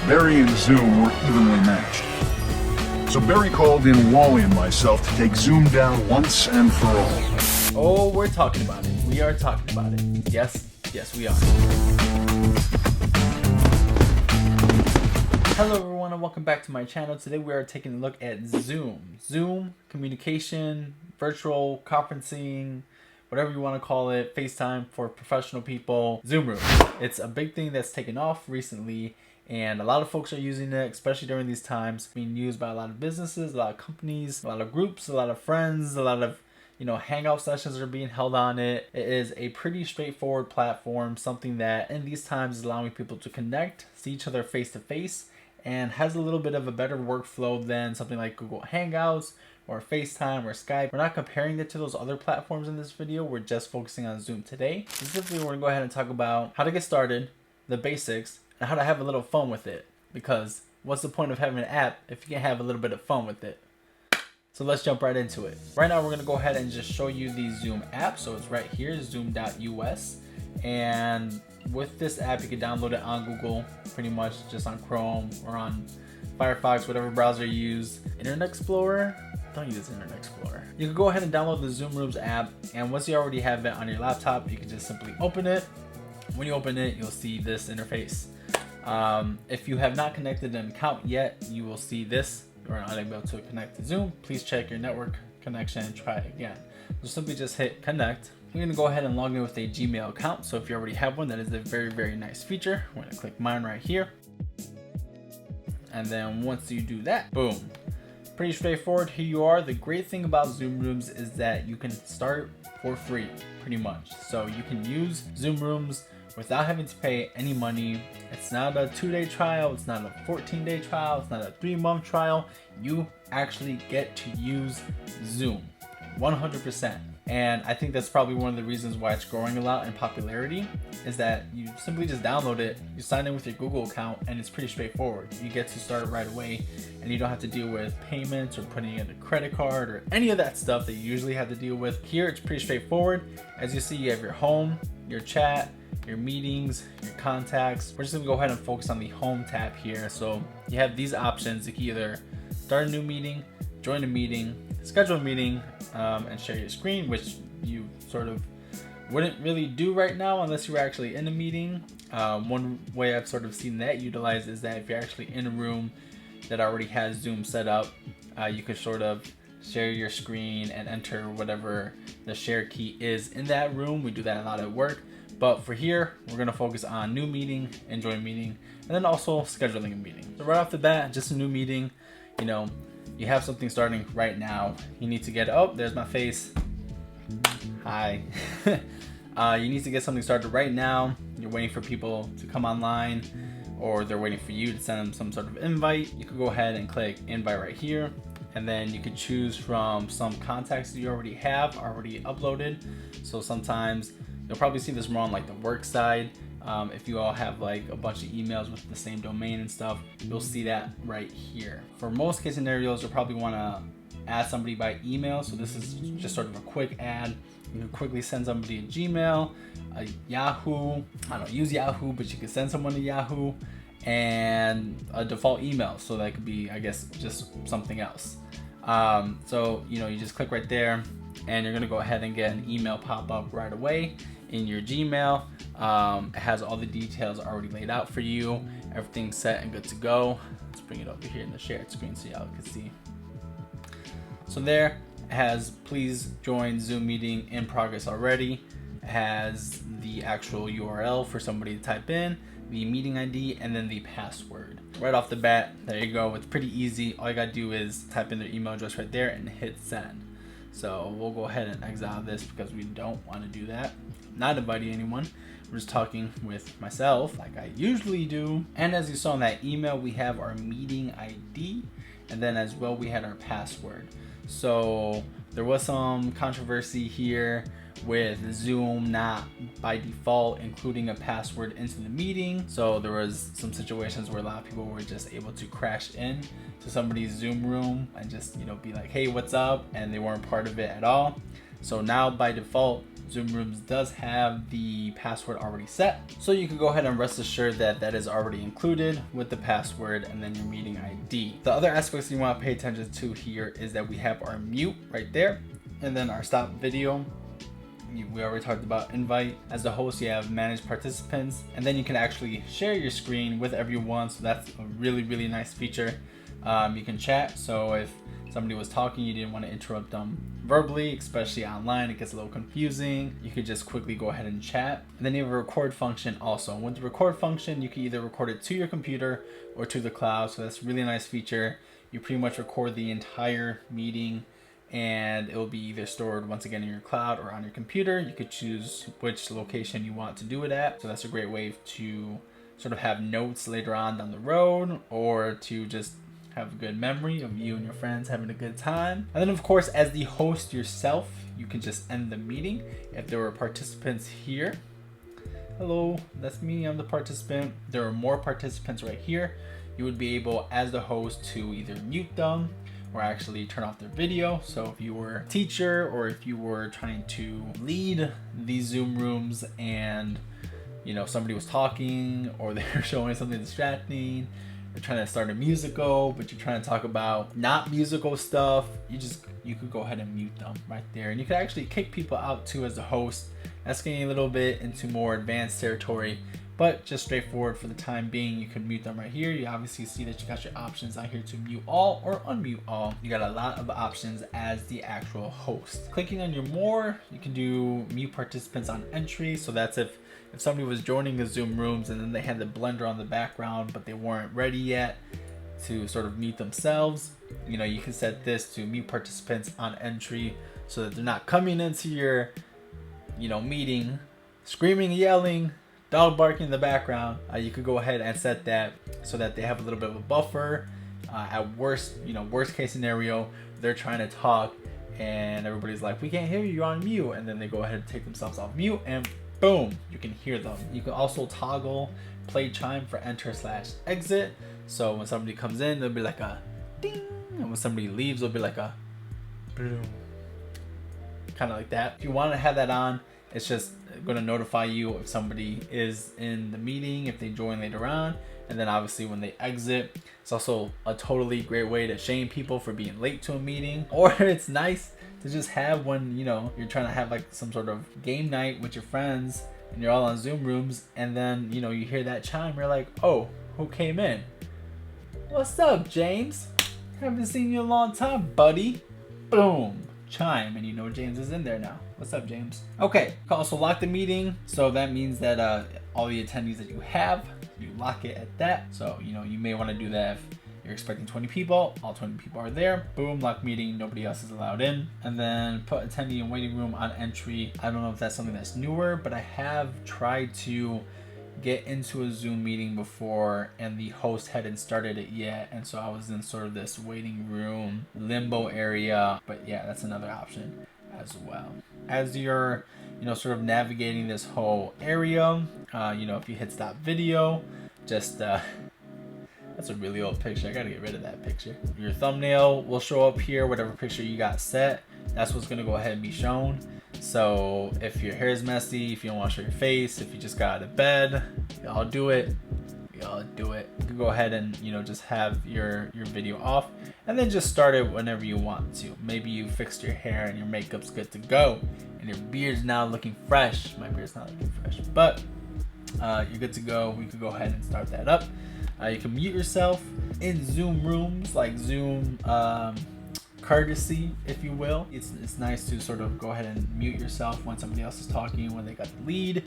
Barry and Zoom were evenly matched. So Barry called in Wally and myself to take Zoom down once and for all. Oh, we're talking about it. We are talking about it. Yes, we are. Hello everyone and welcome back to my channel. Today we are taking a look at Zoom. Zoom, communication, virtual conferencing, whatever you want to call it, FaceTime for professional people, Zoom Room. It's a big thing that's taken off recently and a lot of folks are using it, especially during these times. Being used by a lot of businesses, a lot of companies, a lot of groups, a lot of friends, a lot of hangout sessions are being held on it. It is a pretty straightforward platform, something that in these times is allowing people to connect, see each other face to face, and has a little bit of a better workflow than something like Google Hangouts or FaceTime or Skype. We're not comparing it to those other platforms in this video. We're just focusing on Zoom today. Specifically, we're gonna go ahead and talk about how to get started, the basics, and how to have a little fun with it. Because what's the point of having an app if you can't have a little bit of fun with it? So let's jump right into it. Right now, we're gonna go ahead and just show you the Zoom app. So it's right here, zoom.us. And with this app, you can download it on Google, pretty much just on Chrome or on Firefox, whatever browser you use. Internet Explorer, don't use Internet Explorer. You can go ahead and download the Zoom Rooms app, and once you already have it on your laptop, you can just simply open it. When you open it, you'll see this interface. If you have not connected an account yet, you will see this. You're unable to connect to Zoom. Please check your network connection and try it again. So simply just hit connect. You're gonna go ahead and log in with a Gmail account. So if you already have one, that is a very, very nice feature. I'm gonna click mine right here. And then once you do that, boom. Pretty straightforward, here you are. The great thing about Zoom Rooms is that you can start for free, pretty much. So you can use Zoom Rooms without having to pay any money. It's not a 2-day trial, it's not a 14-day trial, it's not a 3-month trial. You actually get to use Zoom 100%. And I think that's probably one of the reasons why it's growing a lot in popularity, is that you simply just download it, you sign in with your Google account, and it's pretty straightforward. You get to start right away, and you don't have to deal with payments or putting in a credit card or any of that stuff that you usually have to deal with. Here, it's pretty straightforward. As you see, you have your home, your chat, your meetings, your contacts. We're just gonna go ahead and focus on the home tab here. So you have these options. You can either start a new meeting, join a meeting, schedule a meeting, and share your screen, which you sort of wouldn't really do right now unless you were actually in a meeting. One way I've sort of seen that utilized is that if you're actually in a room that already has Zoom set up, you could sort of share your screen and enter whatever the share key is in that room. We do that a lot at work. But for here, we're gonna focus on new meeting, enjoy meeting, and then also scheduling a meeting. So right off the bat, just a new meeting, you have something starting right now. You need to get, oh, there's my face. Hi. You need to get something started right now. You're waiting for people to come online, or they're waiting for you to send them some sort of invite. You could go ahead and click invite right here. And then you could choose from some contacts that you already have already uploaded. So sometimes you'll probably see this more on like the work side. If you all have like a bunch of emails with the same domain and stuff, you'll see that right here. For most case scenarios, you'll probably want to add somebody by email. So this is just sort of a quick add. You can quickly send somebody a Gmail, a Yahoo. I don't use Yahoo, but you can send someone a Yahoo, and a default email. So that could be, I guess, just something else. So you just click right there, and you're gonna go ahead and get an email pop up right away in your Gmail. It has all the details already laid out for you. Everything's set and good to go. Let's bring it over here in the shared screen so y'all can see. So there it has, please join Zoom meeting in progress already. It has the actual URL for somebody to type in, the meeting ID, and then the password. Right off the bat, there you go. It's pretty easy. All you gotta do is type in their email address right there and hit send. So we'll go ahead and exile this because we don't want to do that. Not inviting anyone. We're just talking with myself like I usually do. And as you saw in that email, we have our meeting ID, and then as well we had our password. So there was some controversy here with Zoom not by default including a password into the meeting. So there was some situations where a lot of people were just able to crash in to somebody's Zoom room and just be like, hey, what's up, and they weren't part of it at all. So now by default Zoom Rooms does have the password already set. So you can go ahead and rest assured that that is already included with the password and then your meeting ID. The other aspects you want to pay attention to here is that we have our mute right there, and then our stop video. We already talked about invite. As the host, you have manage participants, and then you can actually share your screen with everyone. So that's a really nice feature. You can chat. So if somebody was talking, you didn't want to interrupt them verbally, especially online, it gets a little confusing. You could just quickly go ahead and chat. And then you have a record function also. With the record function, you can either record it to your computer or to the cloud. So that's a really nice feature. You pretty much record the entire meeting, and it will be either stored once again in your cloud or on your computer. You could choose which location you want to do it at. So that's a great way to sort of have notes later on down the road, or to just have a good memory of you and your friends having a good time. And then of course, as the host yourself, you can just end the meeting. If there were participants here, hello, that's me, I'm the participant. There are more participants right here. You would be able, as the host, to either mute them or actually turn off their video. So if you were a teacher, or if you were trying to lead these Zoom rooms and somebody was talking, or they're showing something distracting, you're trying to start a musical, but you're trying to talk about not musical stuff, you could go ahead and mute them right there. And you could actually kick people out too as the host. That's getting a little bit into more advanced territory, but just straightforward for the time being, you can mute them right here. You obviously see that you got your options out here to mute all or unmute all. You got a lot of options as the actual host. Clicking on your more, you can do mute participants on entry. So that's if somebody was joining the Zoom rooms and then they had the blender on the background, but they weren't ready yet to sort of mute themselves. You can set this to mute participants on entry so that they're not coming into your, meeting, screaming, yelling, dog barking in the background. You could go ahead and set that so that they have a little bit of a buffer. At worst case scenario, they're trying to talk and everybody's like, we can't hear you, you're on mute. And then they go ahead and take themselves off mute, and boom, you can hear them. You can also toggle play chime for enter/exit. So when somebody comes in, there'll be like a ding, and when somebody leaves, there'll be like a boom, kind of like that. If you want to have that on, it's just going to notify you if somebody is in the meeting, if they join later on, and then obviously when they exit. It's also a totally great way to shame people for being late to a meeting, or it's nice to just have when you're trying to have like some sort of game night with your friends and you're all on Zoom rooms, and then you hear that chime, you're like, oh, who came in? What's up, James? Haven't seen you in a long time, buddy. Boom, chime, and James is in there now. What's up, James? Okay, you can also lock the meeting. So that means that all the attendees that you have, you lock it at that. So you may want to do that if you're expecting 20 people, all 20 people are there. Boom, lock meeting, nobody else is allowed in. And then put attendee in waiting room on entry. I don't know if that's something that's newer, but I have tried to get into a Zoom meeting before and the host hadn't started it yet. And so I was in sort of this waiting room limbo area. But yeah, that's another option as well. As you're, sort of navigating this whole area, if you hit stop video, just, that's a really old picture. I gotta get rid of that picture. Your thumbnail will show up here, whatever picture you got set. That's what's gonna go ahead and be shown. So if your hair is messy, if you don't want to show your face, if you just got out of bed, y'all do it. You can go ahead and just have your video off, and then just start it whenever you want to. Maybe you fixed your hair and your makeup's good to go, and your beard's now looking fresh. My beard's not looking fresh, but you're good to go. We could go ahead and start that up. You can mute yourself in Zoom rooms, like Zoom courtesy, if you will. It's nice to sort of go ahead and mute yourself when somebody else is talking, when they got the lead.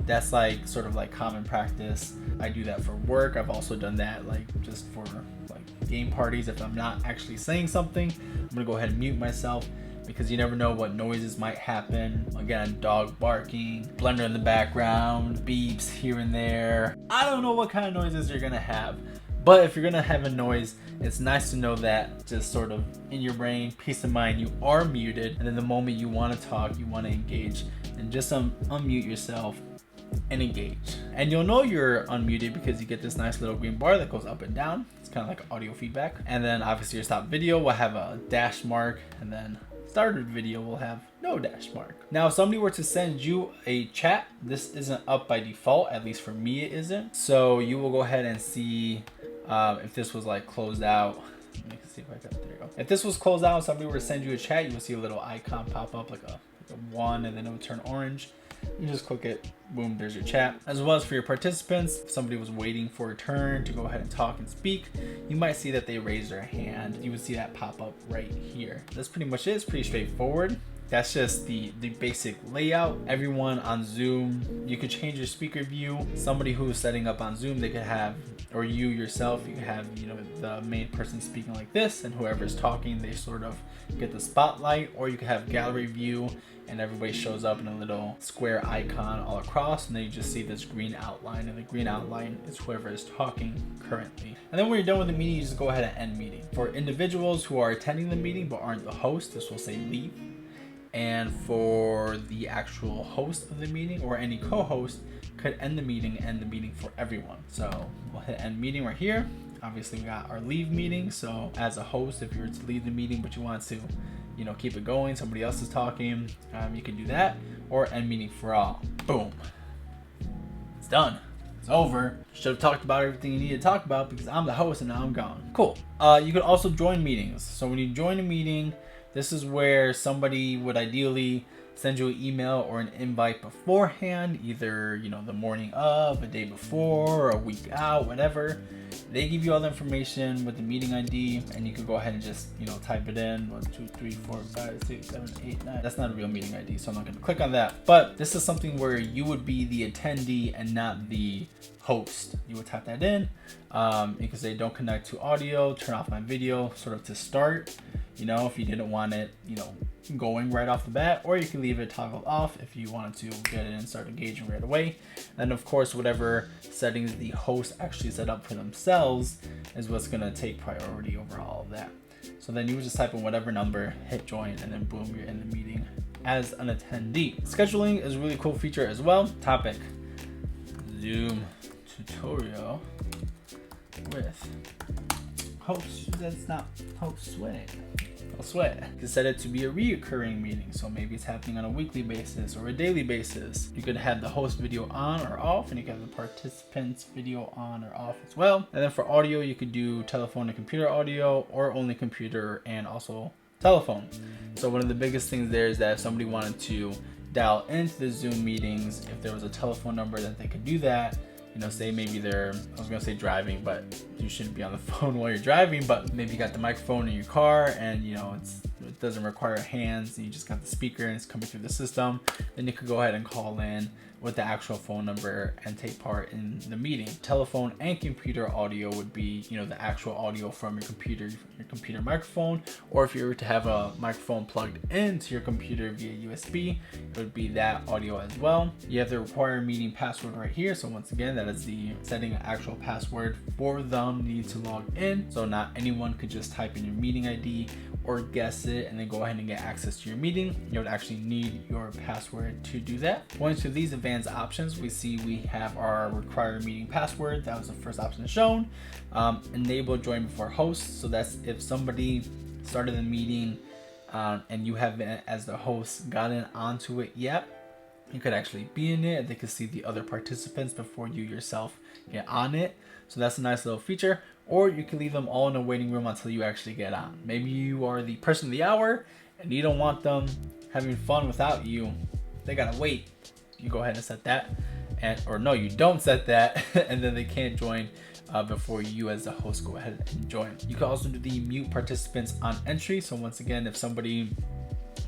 That's like sort of like common practice. I do that for work. I've also done that like just for like game parties. If I'm not actually saying something, I'm gonna go ahead and mute myself, because you never know what noises might happen. Again, dog barking, blender in the background, beeps here and there. I don't know what kind of noises you're gonna have, but if you're gonna have a noise, it's nice to know that just sort of in your brain, peace of mind, you are muted. And then the moment you wanna talk, you wanna engage, and just unmute yourself and engage. And you'll know you're unmuted because you get this nice little green bar that goes up and down. It's kind of like audio feedback. And then obviously your stop video will have a dash mark, and then stop started video will have no dash mark. Now, if somebody were to send you a chat, this isn't up by default, at least for me it isn't. So you will go ahead and see if this was like closed out. Let me see if I got, there you go. If this was closed out and somebody were to send you a chat, you will see a little icon pop up like a 1, and then it would turn orange. You just click it, boom, there's your chat. As well as for your participants, if somebody was waiting for a turn to go ahead and talk and speak, you might see that they raised their hand. You would see that pop up right here. That's pretty much it. It's pretty straightforward. That's just the basic layout. Everyone on Zoom, you could change your speaker view. Somebody who's setting up on Zoom, they could have, or you yourself, you could have, you know, the main person speaking like this, and whoever's talking, they sort of get the spotlight. Or you could have gallery view, and everybody shows up in a little square icon all across, and then you just see this green outline, and the green outline is whoever is talking currently. And then when you're done with the meeting, you just go ahead and end meeting. For individuals who are attending the meeting but aren't the host, this will say leave. And for the actual host of the meeting or any co-host, could end the meeting for everyone. So we'll hit end meeting right here. Obviously we got our leave meeting. So as a host, if you were to leave the meeting but you want to, you know, keep it going, somebody else is talking, you can do that. Or end meeting for all. Boom. It's done. It's over. Should have talked about everything you need to talk about because I'm the host and now I'm gone. Cool. You could also join meetings. So when you join a meeting, this is where somebody would ideally send you an email or an invite beforehand, either, you know, the morning of, a day before, or a week out, whatever. They give you all the information with the meeting ID, and you can go ahead and just, you know, type it in. 1, 2, 3, 4, 5, 6, 7, 8, 9. That's not a real meeting ID, so I'm not going to click on that. But this is something where you would be the attendee and not the host. You would type that in. You can say don't connect to audio, turn off my video, sort of to start. You know, if you didn't want it, you know, going right off the bat, or you can leave it toggled off if you wanted to get it and start engaging right away. And of course, whatever settings the host actually set up for themselves is what's going to take priority over all of that. So then you would just type in whatever number, hit join, and then boom, you're in the meeting as an attendee. Scheduling is a really cool feature as well. Topic: Zoom tutorial with host. That's not host sweat. No sweat. You can set it to be a reoccurring meeting, so maybe it's happening on a weekly basis or a daily basis. You could have the host video on or off, and you can have the participants video on or off as well. And then for audio, you could do telephone and computer audio, or only computer and also telephone. So one of the biggest things there is that if somebody wanted to dial into the Zoom meetings, if there was a telephone number that they could do that. You know, say maybe they're, I was gonna say driving, but you shouldn't be on the phone while you're driving, but maybe you got the microphone in your car and, you know, it doesn't require hands, and you just got the speaker and it's coming through the system. Then you could go ahead and call in with the actual phone number and take part in the meeting. Telephone and computer audio would be, you know, the actual audio from your computer microphone, or if you were to have a microphone plugged into your computer via USB, it would be that audio as well. You have the required meeting password right here. So once again, that is the setting an actual password for them need to log in. So not anyone could just type in your meeting ID or guess it and then go ahead and get access to your meeting. You would actually need your password to do that. Going to these advanced options, we see we have our required meeting password. That was the first option shown. Enable join before host. So that's if somebody started the meeting and you haven't, as the host, gotten onto it yet, you could actually be in it. They could see the other participants before you yourself get on it. So that's a nice little feature. Or you can leave them all in a waiting room until you actually get on. Maybe you are the person of the hour and you don't want them having fun without you. They gotta wait. You go ahead and set that, or no, you don't set that, and then they can't join before you as the host go ahead and join. You can also do the mute participants on entry. So once again, if somebody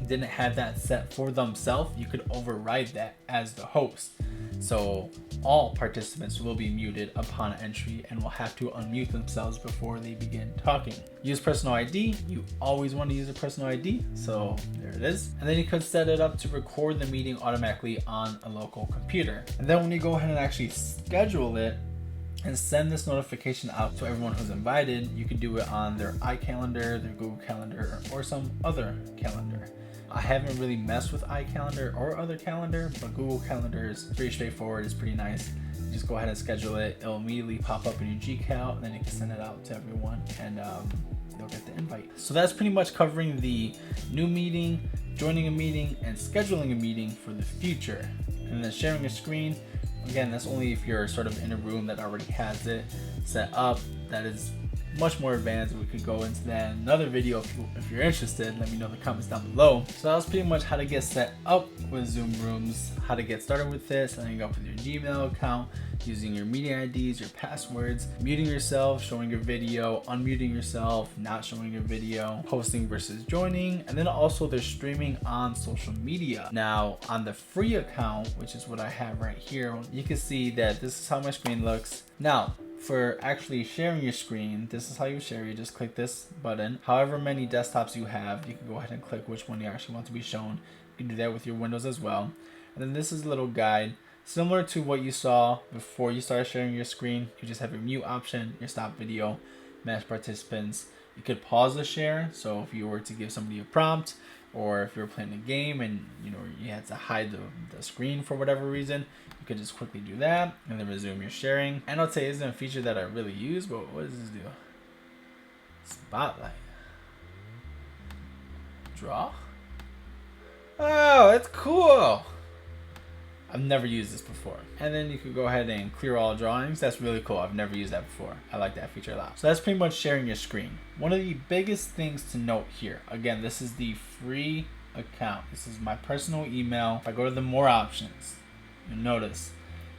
didn't have that set for themselves, you could override that as the host. So all participants will be muted upon entry and will have to unmute themselves before they begin talking. Use personal ID. You always want to use a personal ID. So there it is. And then you could set it up to record the meeting automatically on a local computer. And then when you go ahead and actually schedule it and send this notification out to everyone who's invited, you can do it on their iCalendar, their Google Calendar, or some other calendar. I haven't really messed with iCalendar or other calendar, but Google Calendar is pretty straightforward. It's pretty nice. You just go ahead and schedule it. It'll immediately pop up in your Gcal, and then you can send it out to everyone. And they'll get the invite. So that's pretty much covering the new meeting, joining a meeting, and scheduling a meeting for the future. And then sharing a screen, again, that's only if you're sort of in a room that already has it set up. That is much more advanced. We could go into that in another video if you're interested. Let me know in the comments down below. So that was pretty much how to get set up with Zoom Rooms, how to get started with this, setting up with your Gmail account, using your meeting IDs, your passwords, muting yourself, showing your video, unmuting yourself, not showing your video, hosting versus joining, and then also they're streaming on social media. Now on the free account, which is what I have right here, you can see that this is how my screen looks. Now, for actually sharing your screen, this is how you share. You just click this button. However many desktops you have, you can go ahead and click which one you actually want to be shown. You can do that with your Windows as well. And then this is a little guide, similar to what you saw before you started sharing your screen. You just have your mute option, your stop video, manage participants. You could pause the share. So if you were to give somebody a prompt, or if you're playing a game and you had to hide the screen for whatever reason, you could just quickly do that and then resume your sharing. And I'd say it isn't a feature that I really use, but what does this do? Spotlight. Draw? Oh, that's cool. I've never used this before. And then you could go ahead and clear all drawings. That's really cool. I've never used that before. I like that feature a lot. So that's pretty much sharing your screen. One of the biggest things to note here, again, this is the free account. This is my personal email. If I go to the more options, you'll notice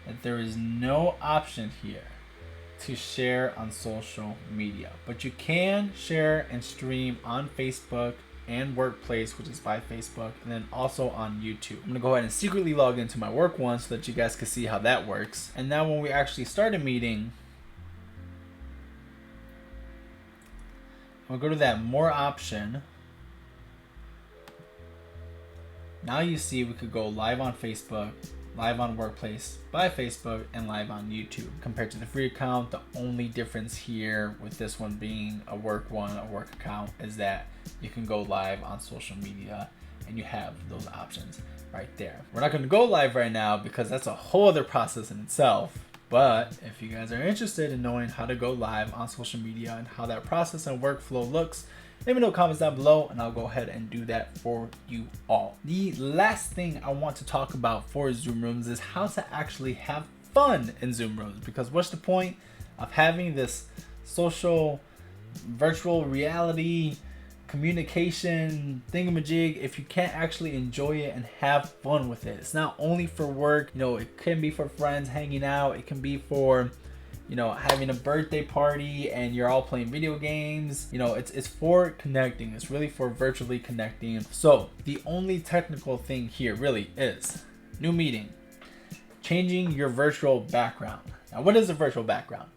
that there is no option here to share on social media, but you can share and stream on Facebook and Workplace, which is by Facebook, and then also on YouTube. I'm gonna go ahead and secretly log into my work one so that you guys can see how that works. And now when we actually start a meeting, we'll go to that more option. Now you see we could go live on Facebook, live on Workplace by Facebook, and live on YouTube. Compared to the free account, the only difference here with this one being a work one, a work account, is that you can go live on social media and you have those options right there. We're not going to go live right now because that's a whole other process in itself. But if you guys are interested in knowing how to go live on social media and how that process and workflow looks, let me know in the comments down below and I'll go ahead and do that for you all. The last thing I want to talk about for Zoom Rooms is how to actually have fun in Zoom Rooms, because what's the point of having this social virtual reality communication thingamajig if you can't actually enjoy it and have fun with it? It's not only for work, it can be for friends hanging out, it can be for having a birthday party and you're all playing video games. It's for connecting. It's really for virtually connecting. So the only technical thing here really is new meeting, changing your virtual background. Now, what is a virtual background?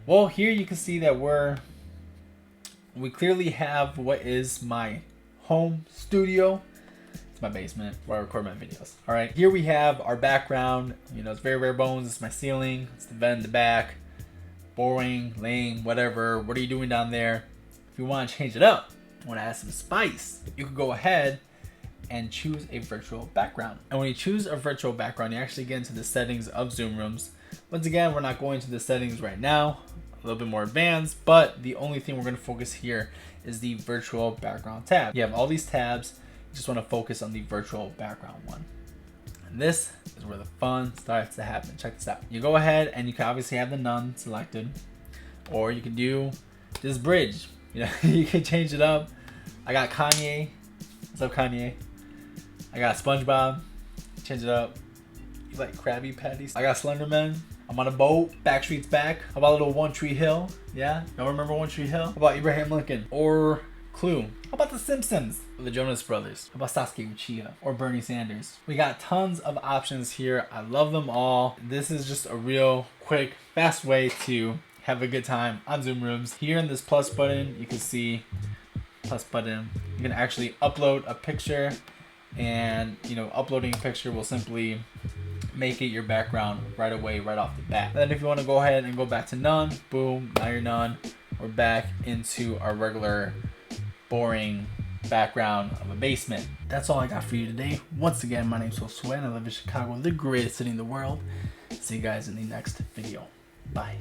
Well, here you can see that we clearly have what is my home studio. It's my basement where I record my videos. All right, here we have our background. It's very bare bones. It's my ceiling. It's the bed in the back. Boring, lame, whatever. What are you doing down there? If you want to change it up, want to add some spice, you can go ahead and choose a virtual background. And when you choose a virtual background, you actually get into the settings of Zoom Rooms. Once again, we're not going to the settings right now, a little bit more advanced, but the only thing we're going to focus here is the virtual background tab. You have all these tabs. You just want to focus on the virtual background one. And this is where the fun starts to happen. Check this out. You go ahead and you can obviously have the none selected, or you can do this bridge. You can change it up. I got Kanye. What's up, Kanye? I got SpongeBob. Change it up. You like Krabby Patties? I got Slenderman. I'm on a boat. Backstreet's back. How about a little One Tree Hill? Yeah? Y'all remember One Tree Hill? How about Abraham Lincoln? Or Clue? How about The Simpsons? Or the Jonas Brothers? How about Sasuke Uchiha? Or Bernie Sanders? We got tons of options here. I love them all. This is just a real quick, fast way to have a good time on Zoom Rooms. Here in this plus button, you can see plus button. You can actually upload a picture, and uploading a picture will simply make it your background right away, right off the bat. And then if you want to go ahead and go back to none, boom, now you're none. We're back into our regular boring background of a basement. That's all I got for you today. Once again, my name's Josué and I live in Chicago, the greatest city in the world. See you guys in the next video. Bye.